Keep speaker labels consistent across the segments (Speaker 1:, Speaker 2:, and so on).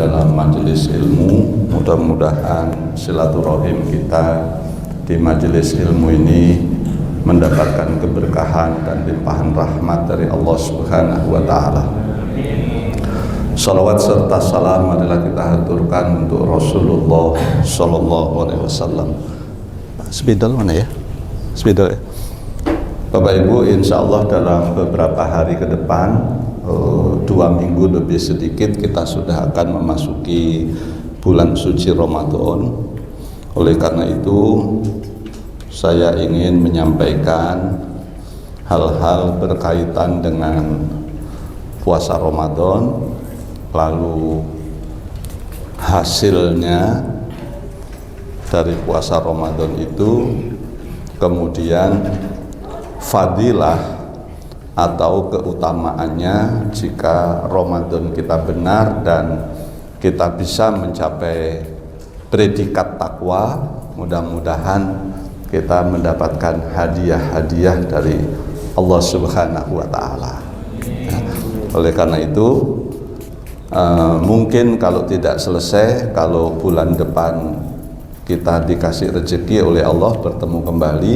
Speaker 1: dalam majelis ilmu. Mudah-mudahan silaturahim kita di majelis ilmu ini mendapatkan keberkahan dan limpahan rahmat dari Allah Subhanahu wa Ta'ala. Salawat serta salam adalah kita haturkan untuk Rasulullah Sallallahu Alaihi Wasallam. Spidol mana ya? Spidol ya. Bapak Ibu, insya Allah dalam beberapa hari ke depan, 2 minggu lebih sedikit, kita sudah akan memasuki bulan suci Ramadan. Oleh karena itu, saya ingin menyampaikan hal-hal berkaitan dengan puasa Ramadan, lalu hasilnya dari puasa Ramadan itu, kemudian fadilah atau keutamaannya jika Ramadan kita benar dan kita bisa mencapai predikat takwa. Mudah-mudahan kita mendapatkan hadiah-hadiah dari Allah Subhanahu wa Ta'ala. Oleh karena itu, mungkin kalau tidak selesai, kalau bulan depan kita dikasih rezeki oleh Allah bertemu kembali,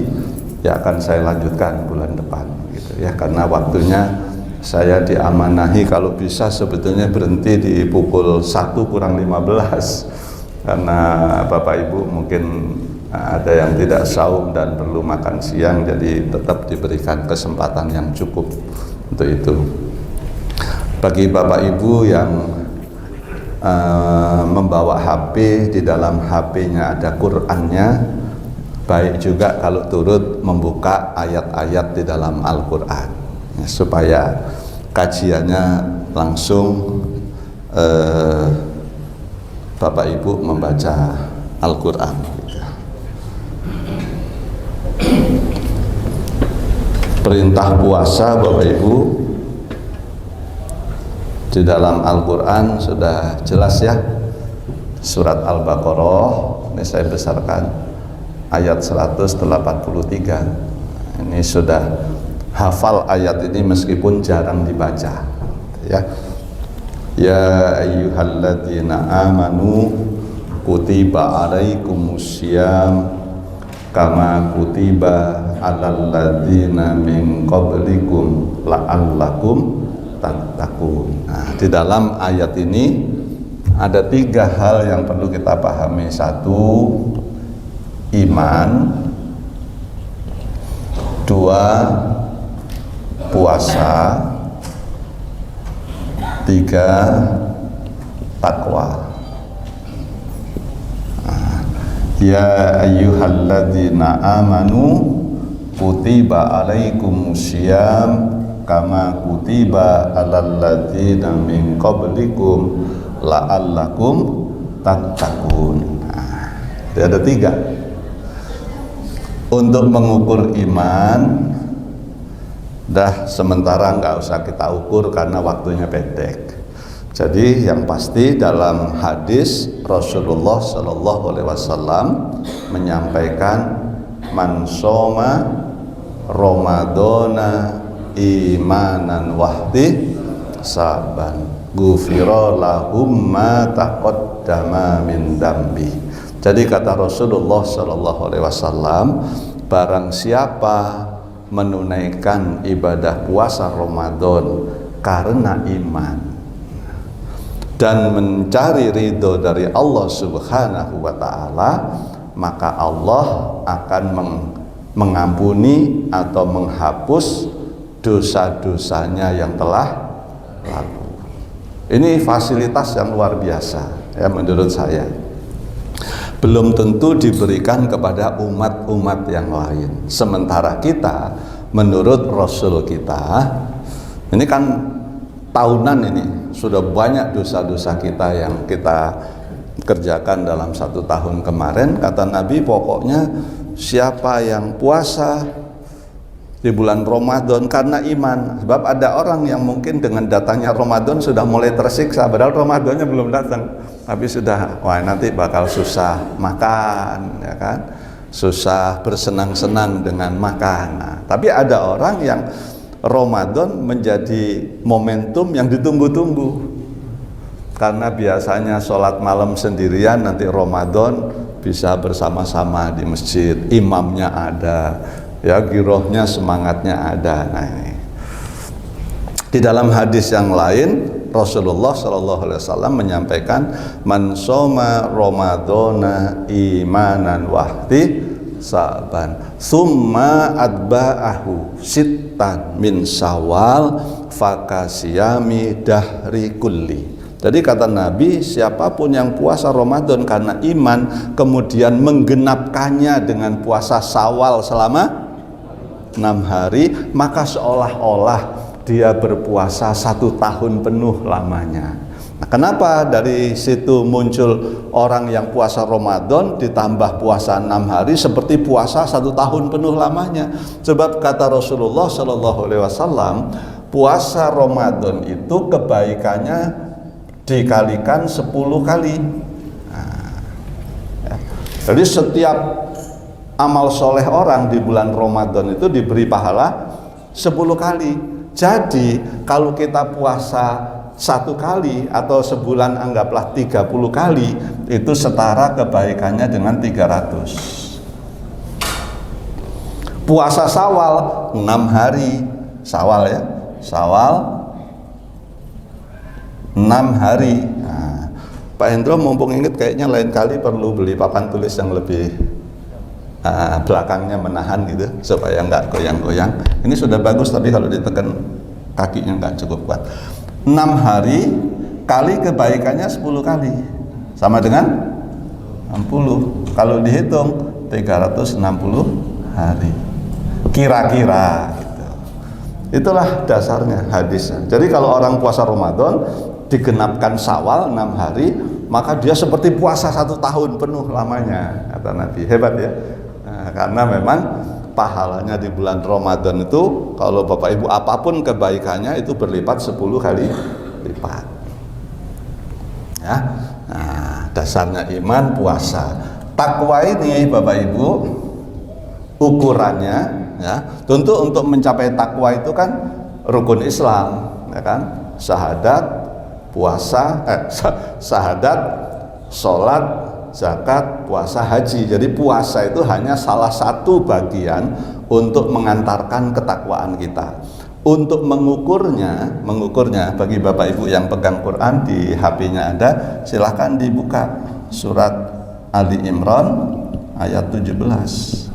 Speaker 1: ya akan saya lanjutkan bulan depan gitu ya, karena waktunya saya diamanahi kalau bisa sebetulnya berhenti di pukul 1:15, karena Bapak Ibu mungkin ada yang tidak saum dan perlu makan siang, jadi tetap diberikan kesempatan yang cukup untuk itu. Bagi Bapak Ibu yang membawa HP, di dalam HP-nya ada Qur'annya, baik juga kalau turut membuka ayat-ayat di dalam Al-Quran ya, supaya kajiannya langsung Bapak Ibu membaca Al-Quran. Perintah puasa Bapak Ibu di dalam Al-Quran sudah jelas ya. Surat Al-Baqarah, ini saya besarkan, ayat 183. Ini sudah hafal ayat ini meskipun jarang dibaca ya. Ya ayyuhalladzina amanu kutiba alaikumussyam kama kutiba alal ladzina min qablikum la'allakum tattaqun. Nah, di dalam ayat ini ada 3 hal yang perlu kita pahami. 1, iman. 2, puasa. 3, takwa. Ya ayyuhalladzina amanu kutiba alaikumussyam kama kutiba alal ladzina min qablikum la'allakum tattaqun. Nah, ada 3. Untuk mengukur iman, dah sementara nggak usah kita ukur karena waktunya pendek. Jadi yang pasti dalam hadis Rasulullah Sallallahu Alaihi Wasallam menyampaikan, man soma Ramadana imanan wahdi saban gufira lahum ma taqaddama min dambi. Jadi kata Rasulullah Sallallahu Alaihi Wasallam, barang siapa menunaikan ibadah puasa Ramadan karena iman dan mencari ridho dari Allah Subhanahu wa Ta'ala, maka Allah akan mengampuni atau menghapus dosa-dosanya yang telah lalu. Ini fasilitas yang luar biasa ya menurut saya. Belum tentu diberikan kepada umat-umat yang lain. Sementara kita, menurut Rasul kita, ini kan tahunan ini, sudah banyak dosa-dosa kita yang kita kerjakan dalam 1 tahun kemarin. Kata Nabi, pokoknya siapa yang puasa di bulan Ramadan karena iman. Sebab ada orang yang mungkin dengan datangnya Ramadan sudah mulai tersiksa, padahal Ramadannya belum datang, tapi sudah, wah nanti bakal susah makan, ya kan, susah bersenang-senang dengan makan. Nah, tapi ada orang yang Ramadan menjadi momentum yang ditunggu-tunggu. Karena biasanya sholat malam sendirian, nanti Ramadan bisa bersama-sama di masjid, imamnya ada, ya girohnya, semangatnya ada. Nah ini di dalam hadis yang lain Rasulullah SAW menyampaikan, man shoma Ramadana imanan wahdi saban summa adba'ahu sittan min Syawal fakasiyami dahri kulli. Jadi kata Nabi, siapapun yang puasa Ramadan karena iman kemudian menggenapkannya dengan puasa Syawal selama 6 hari, maka seolah-olah dia berpuasa 1 tahun penuh lamanya. Nah, kenapa dari situ muncul orang yang puasa Ramadan ditambah puasa 6 hari seperti puasa 1 tahun penuh lamanya? Sebab kata Rasulullah SAW, puasa Ramadan itu kebaikannya dikalikan 10 kali. Nah, ya. Jadi setiap amal soleh orang di bulan Ramadan itu diberi pahala 10 kali. Jadi kalau kita puasa 1 kali atau sebulan anggaplah 30 kali, itu setara kebaikannya dengan 300. Puasa Syawal 6 hari, Syawal ya, Syawal 6 hari. Nah, Pak Hendro mumpung inget, kayaknya lain kali perlu beli papan tulis yang lebih belakangnya menahan gitu supaya nggak goyang-goyang. Ini sudah bagus, tapi kalau ditekan kakinya nggak cukup kuat. 6 hari kali kebaikannya 10 kali sama dengan 60. Kalau dihitung 360 hari kira-kira gitu. Itulah dasarnya hadisnya. Jadi kalau orang puasa Ramadan digenapkan Syawal 6 hari, maka dia seperti puasa 1 tahun penuh lamanya, kata Nabi. Hebat ya. Nah, karena memang pahalanya di bulan Ramadan itu, kalau Bapak Ibu apapun kebaikannya itu berlipat 10 kali lipat. Ya. Nah, dasarnya iman, puasa. Takwa ini Bapak Ibu ukurannya, ya, tentu untuk mencapai takwa itu kan rukun Islam, ya kan? Syahadat, puasa, syahadat, sholat, zakat, puasa, haji. Jadi puasa itu hanya salah satu bagian untuk mengantarkan ketakwaan kita. Untuk mengukurnya bagi Bapak Ibu yang pegang Quran di HP-nya ada, silahkan dibuka surat Ali Imran ayat 17.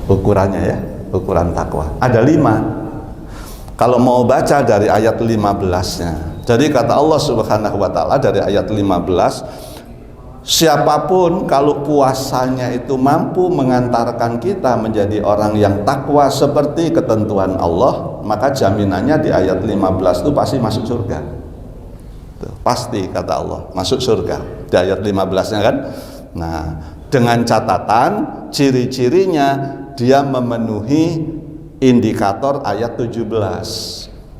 Speaker 1: Ukurannya ya, ukuran takwa. Ada 5. Kalau mau baca dari ayat 15-nya. Jadi kata Allah Subhanahu wa taala dari ayat 15, siapapun kalau puasanya itu mampu mengantarkan kita menjadi orang yang takwa seperti ketentuan Allah, maka jaminannya di ayat 15 itu pasti masuk surga. Tuh, pasti kata Allah, masuk surga. Di ayat 15-nya kan. Nah, dengan catatan ciri-cirinya dia memenuhi indikator ayat 17.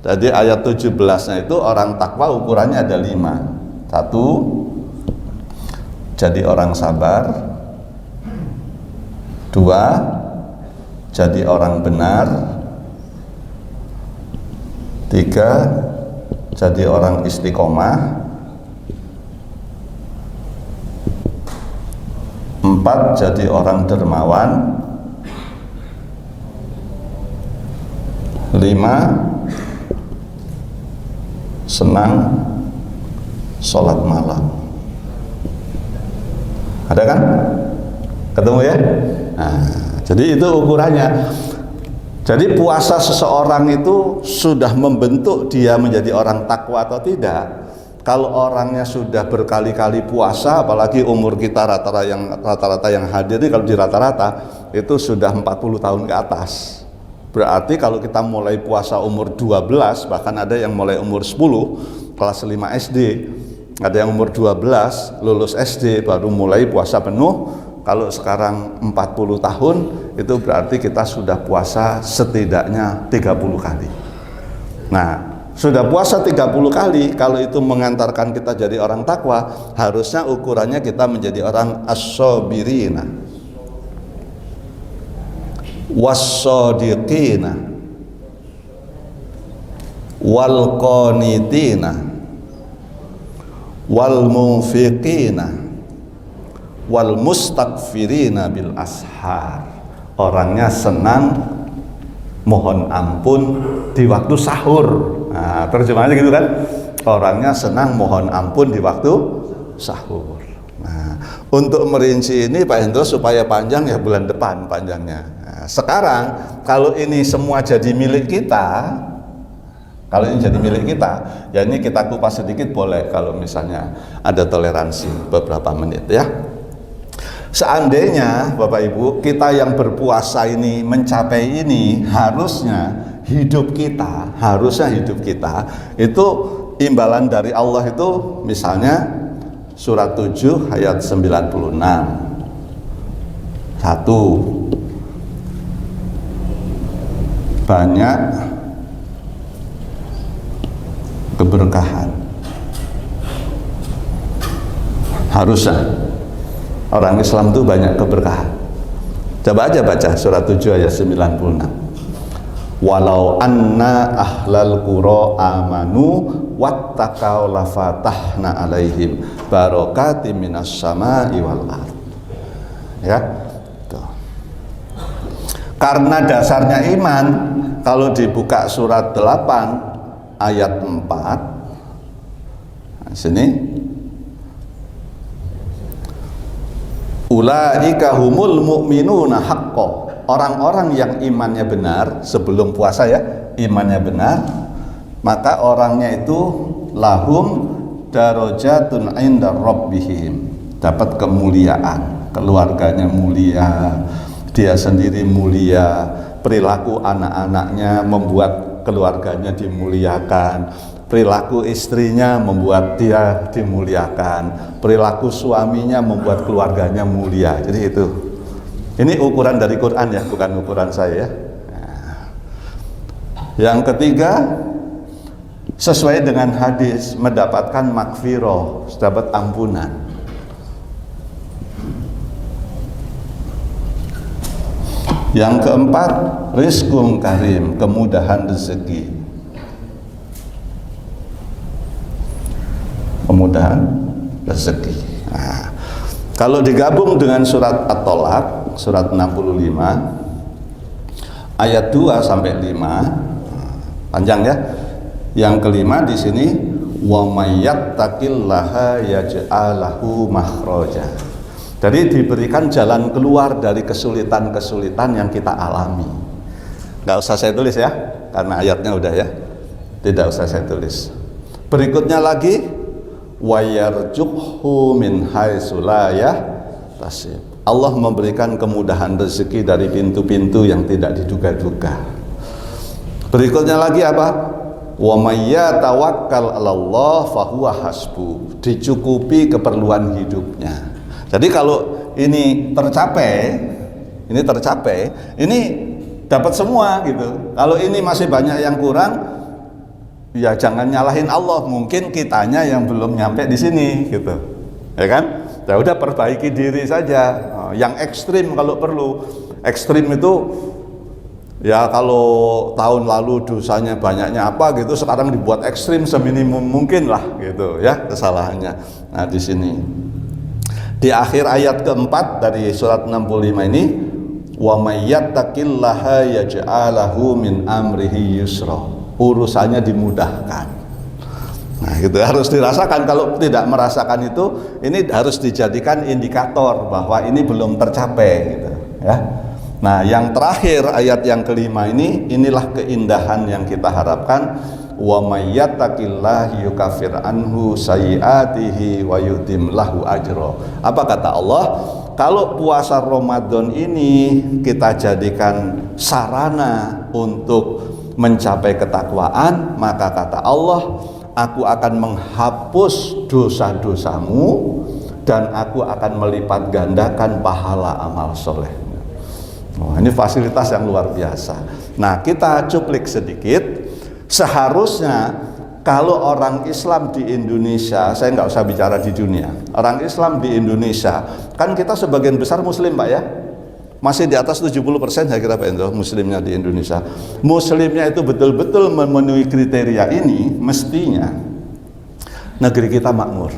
Speaker 1: Jadi ayat 17-nya itu orang takwa ukurannya ada 5. 1, jadi orang sabar. 2, jadi orang benar. 3, jadi orang istiqomah. 4, jadi orang dermawan. 5, senang sholat malam. Ada kan? Ketemu ya? Nah, jadi itu ukurannya. Jadi puasa seseorang itu sudah membentuk dia menjadi orang takwa atau tidak. Kalau orangnya sudah berkali-kali puasa, apalagi umur kita rata-rata yang hadir ini, kalau di rata-rata itu sudah 40 tahun ke atas. Berarti kalau kita mulai puasa umur 12, bahkan ada yang mulai umur 10, kelas 5 SD, ada yang umur 12, lulus SD baru mulai puasa penuh. Kalau sekarang 40 tahun, itu berarti kita sudah puasa setidaknya 30 kali. Nah, sudah puasa 30 kali, kalau itu mengantarkan kita jadi orang takwa, harusnya ukurannya kita menjadi orang as-sabirina, was-shadiqina, wal-qanitina, wal munfiqina wal mustakfirina bil ashar. Orangnya senang mohon ampun di waktu sahur. Nah, terjemahannya gitu kan? Orangnya senang mohon ampun di waktu sahur. Nah, untuk merinci ini Pak Hendro supaya panjang ya bulan depan panjangnya. Nah, sekarang kalau ini semua jadi milik kita, kalau ini jadi milik kita, ya ini kita kupas sedikit boleh kalau misalnya ada toleransi beberapa menit ya. Seandainya Bapak Ibu kita yang berpuasa ini mencapai ini, harusnya hidup kita itu imbalan dari Allah itu misalnya surat 7 ayat 96. 1. Banyak keberkahan. Harusnya orang Islam itu banyak keberkahan. Coba aja baca surat 7 ayat 96. Walau anna ahlal qura amanu wattaqau lafatahna alaihim barakatim minas sama'i wal ard. Ya. Tuh. Karena dasarnya iman, kalau dibuka surat 8 ayat 4. Nah, sini ulaika humul mu'minuna haqqo. Orang-orang yang imannya benar sebelum puasa ya, imannya benar, maka orangnya itu lahum darajatun inda rabbihim, dapat kemuliaan, keluarganya mulia, dia sendiri mulia, perilaku anak-anaknya membuat keluarganya dimuliakan, perilaku istrinya membuat dia dimuliakan, perilaku suaminya membuat keluarganya mulia. Jadi itu. Ini ukuran dari Quran ya, bukan ukuran saya. Nah. Yang ketiga, sesuai dengan hadis, mendapatkan makfirah, dapat ampunan. Yang keempat, rizqun karim, kemudahan rezeki. Kemudahan rezeki. Nah, kalau digabung dengan surat At-Tolaq, surat 65 ayat 2 sampai 5, panjang ya. Yang kelima di sini wa may yattaqillaha yaj'al lahu makhraja. Jadi diberikan jalan keluar dari kesulitan-kesulitan yang kita alami. Nggak usah saya tulis ya, karena ayatnya udah ya. Tidak usah saya tulis. Berikutnya lagi wa yarzuqhu min haitsu la yahtasib. Allah memberikan kemudahan rezeki dari pintu-pintu yang tidak diduga-duga. Berikutnya lagi apa? Wa may yatawakkal 'alallah fahuwa hasbuh. Dicukupi keperluan hidupnya. Jadi kalau ini tercapai, ini dapat semua gitu. Kalau ini masih banyak yang kurang, ya jangan nyalahin Allah, mungkin kitanya yang belum nyampe di sini gitu. Ya kan? Ya udah perbaiki diri saja. Yang ekstrim kalau perlu. Ekstrim itu ya kalau tahun lalu dosanya banyaknya apa gitu, sekarang dibuat ekstrim seminimum mungkin lah gitu ya kesalahannya. Nah di sini di akhir ayat keempat dari surat 65 ini, wa may yattaqillaha yaj'alahu min amrihi yusra. Urusannya dimudahkan. Nah, gitu harus dirasakan. Kalau tidak merasakan itu, ini harus dijadikan indikator bahwa ini belum tercapai gitu, ya. Nah, yang terakhir ayat yang kelima ini, inilah keindahan yang kita harapkan. Wa may yattaqillaha yukaffir anhu sayyi'atihi wa yutim lahu ajra. Apa kata Allah? Kalau puasa Ramadan ini kita jadikan sarana untuk mencapai ketakwaan, maka kata Allah, aku akan menghapus dosa-dosamu dan aku akan melipat gandakan pahala amal soleh. Oh, ini fasilitas yang luar biasa. Nah, kita cuplik sedikit. Seharusnya kalau orang Islam di Indonesia, saya nggak usah bicara di dunia, orang Islam di Indonesia, kan kita sebagian besar Muslim Pak ya, masih di atas 70% saya kira Pak Endro Muslimnya di Indonesia. Muslimnya itu betul-betul memenuhi kriteria ini, mestinya negeri kita makmur.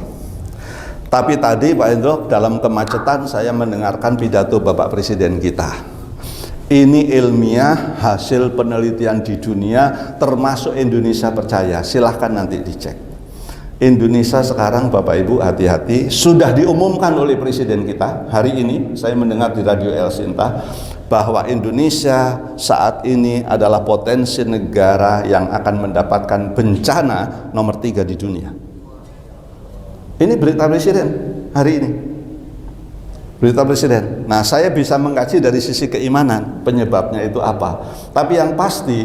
Speaker 1: Tapi tadi Pak Hendro, dalam kemacetan saya mendengarkan pidato Bapak Presiden kita. Ini ilmiah, hasil penelitian di dunia, termasuk Indonesia percaya. Silahkan nanti dicek. Indonesia sekarang, Bapak Ibu, hati-hati, sudah diumumkan oleh Presiden kita hari ini. Saya mendengar di Radio El Sinta bahwa Indonesia saat ini adalah potensi negara yang akan mendapatkan bencana nomor 3 di dunia. Ini berita Presiden hari ini. Berita Presiden. Nah, saya bisa mengkaji dari sisi keimanan penyebabnya itu apa. Tapi yang pasti,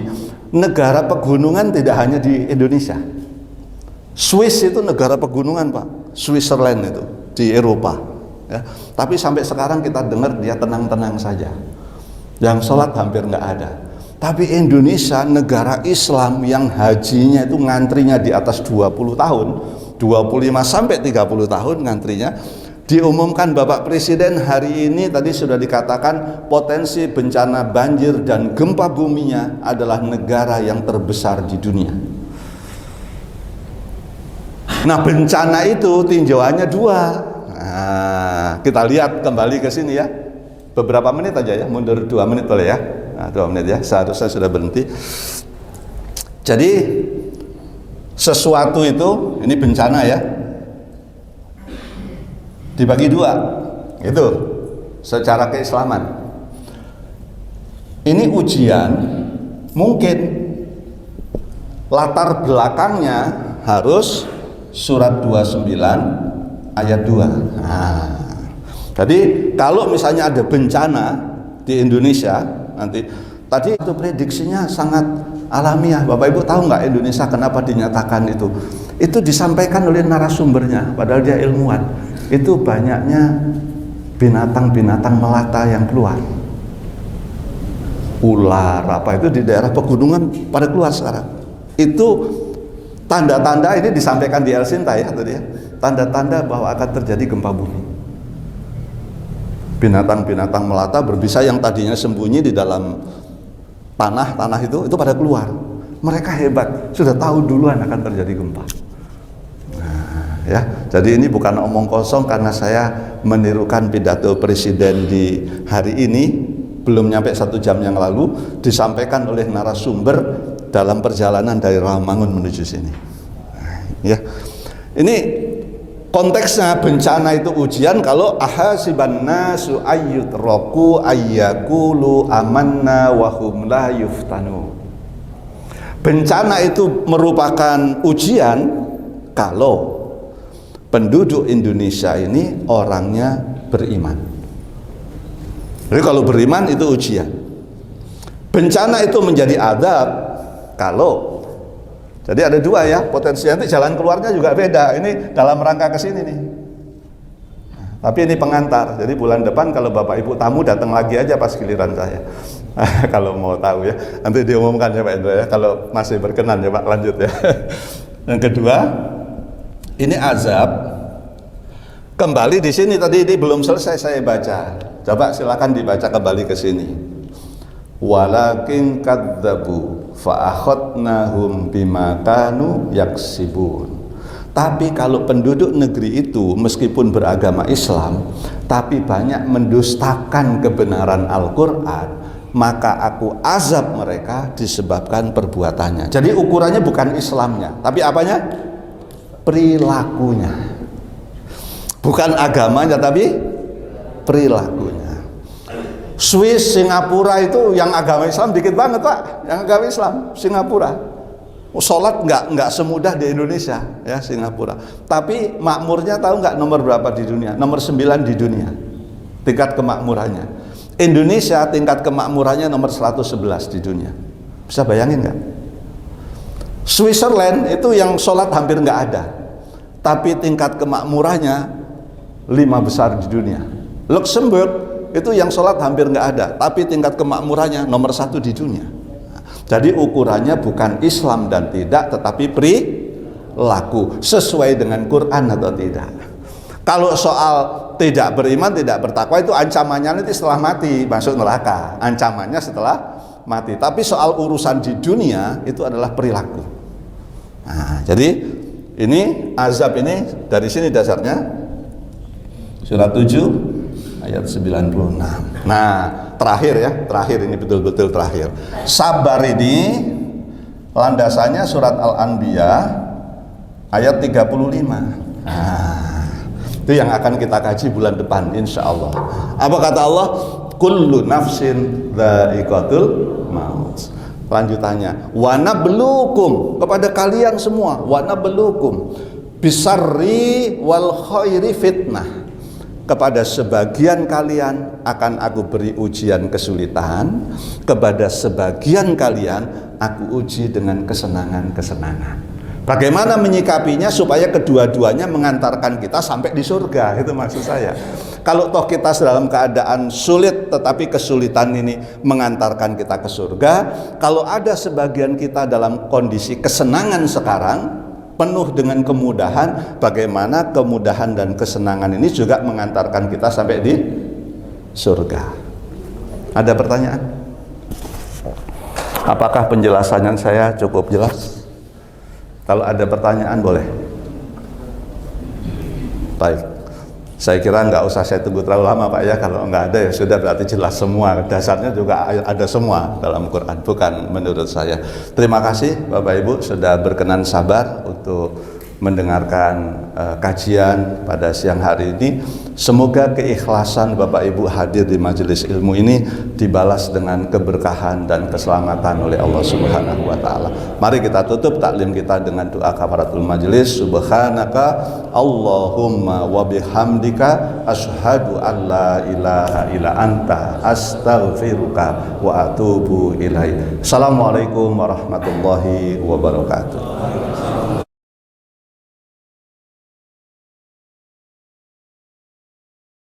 Speaker 1: negara pegunungan tidak hanya di Indonesia. Swiss itu negara pegunungan, Pak. Switzerland itu di Eropa. Ya. Tapi sampai sekarang kita dengar dia tenang-tenang saja. Yang sholat hampir nggak ada. Tapi Indonesia negara Islam yang hajinya itu ngantrinya di atas 20 tahun, 25 sampai 30 tahun ngantrinya. Diumumkan Bapak Presiden hari ini, tadi sudah dikatakan potensi bencana banjir dan gempa buminya adalah negara yang terbesar di dunia. Nah, bencana itu tinjauannya 2. Nah, kita lihat kembali ke sini ya. Beberapa menit aja ya, mundur 2 menit boleh ya. Nah, 2 menit ya, seharusnya sudah berhenti. Jadi sesuatu itu, ini bencana ya, dibagi 2 itu secara keislaman. Ini ujian, mungkin latar belakangnya harus surat 29 ayat 2. Nah, jadi kalau misalnya ada bencana di Indonesia nanti, tadi itu prediksinya sangat alamiah. Bapak Ibu tahu nggak Indonesia kenapa dinyatakan itu? Itu disampaikan oleh narasumbernya, padahal dia ilmuwan. Itu banyaknya binatang-binatang melata yang keluar. Ular apa itu di daerah pegunungan pada keluar sekarang. Itu tanda-tanda, ini disampaikan di El Sinta ya tadi ya. Tanda-tanda bahwa akan terjadi gempa bumi. Binatang-binatang melata berbisa yang tadinya sembunyi di dalam tanah itu pada keluar. Mereka hebat, sudah tahu duluan akan terjadi gempa. Ya, jadi ini bukan omong kosong karena saya menirukan pidato Presiden di hari ini, belum nyampe 1 jam yang lalu, disampaikan oleh narasumber dalam perjalanan dari Rawamangun menuju sini. Ya, ini konteksnya bencana itu ujian. Kalau ahasiban nasu ayyutraku ayyakulu amanna wa hum la yuftanu. Bencana itu merupakan ujian kalau penduduk Indonesia ini orangnya beriman. Jadi kalau beriman itu ujian. Bencana itu menjadi adab kalau, jadi ada 2 ya, potensi nanti jalan keluarnya juga beda. Ini dalam rangka ke sini nih. Tapi ini pengantar. Jadi bulan depan kalau Bapak Ibu tamu datang lagi aja pas giliran saya. Kalau mau tahu ya, nanti diumumkan ya Pak Indra ya. Kalau masih berkenan ya Pak, lanjut ya. Yang kedua, ini azab. Kembali di sini tadi ini belum selesai saya baca. Coba silakan dibaca kembali ke sini. Walakin kadzabu fa akhadnahum bima kanu yaksibun. Tapi kalau penduduk negeri itu meskipun beragama Islam tapi banyak mendustakan kebenaran Al-Qur'an, maka aku azab mereka disebabkan perbuatannya. Jadi ukurannya bukan Islamnya, tapi apanya? Perilakunya. Bukan agamanya tapi perilakunya. Swiss, Singapura itu yang agama Islam dikit banget Pak, yang agama Islam Singapura. Sholat nggak semudah di Indonesia ya Singapura. Tapi makmurnya tahu nggak nomor berapa di dunia? Nomor 9 di dunia tingkat kemakmurannya. Indonesia tingkat kemakmurannya nomor 111 di dunia. Bisa bayangin nggak? Switzerland itu yang sholat hampir nggak ada, tapi tingkat kemakmurannya 5 besar di dunia. Luxembourg itu yang sholat hampir nggak ada, tapi tingkat kemakmurannya nomor 1 di dunia. Jadi ukurannya bukan Islam dan tidak, tetapi perilaku sesuai dengan Quran atau tidak. Kalau soal tidak beriman, tidak bertakwa itu ancamannya nanti setelah mati masuk neraka, ancamannya setelah mati. Tapi soal urusan di dunia itu adalah perilaku. Nah, jadi ini azab ini dari sini dasarnya. Surat 7 ayat 96. Nah, terakhir ini betul-betul terakhir. Sabar ini landasannya surat Al-Anbiya ayat 35. Nah, itu yang akan kita kaji bulan depan insya Allah. Apa kata Allah? Kullu nafsin dha'iqatul maut. Lanjutannya, wa nabluukum, kepada kalian semua, wa nabluukum bisarri wal khairi fitnah. Kepada sebagian kalian akan aku beri ujian kesulitan, kepada sebagian kalian aku uji dengan kesenangan-kesenangan. Bagaimana menyikapinya supaya kedua-duanya mengantarkan kita sampai di surga, itu maksud saya. Kalau toh kita dalam keadaan sulit tetapi kesulitan ini mengantarkan kita ke surga, kalau ada sebagian kita dalam kondisi kesenangan sekarang penuh dengan kemudahan, bagaimana kemudahan dan kesenangan ini juga mengantarkan kita sampai di surga. Ada pertanyaan? Apakah penjelasannya saya cukup jelas? Kalau ada pertanyaan boleh. Baik. Saya kira nggak usah saya tunggu terlalu lama Pak ya. Kalau nggak ada ya sudah, berarti jelas semua. Dasarnya juga ada semua dalam Quran, bukan menurut saya. Terima kasih Bapak Ibu sudah berkenan sabar untuk mendengarkan kajian pada siang hari ini. Semoga keikhlasan Bapak Ibu hadir di majelis ilmu ini dibalas dengan keberkahan dan keselamatan oleh Allah Subhanahu wa taala. Mari kita tutup taklim kita dengan doa kafaratul majelis. Subhanaka Allahumma wa bihamdika asyhadu an la ilaha illa anta astaghfiruka wa atubu ilaik. Assalamualaikum warahmatullahi wabarakatuh.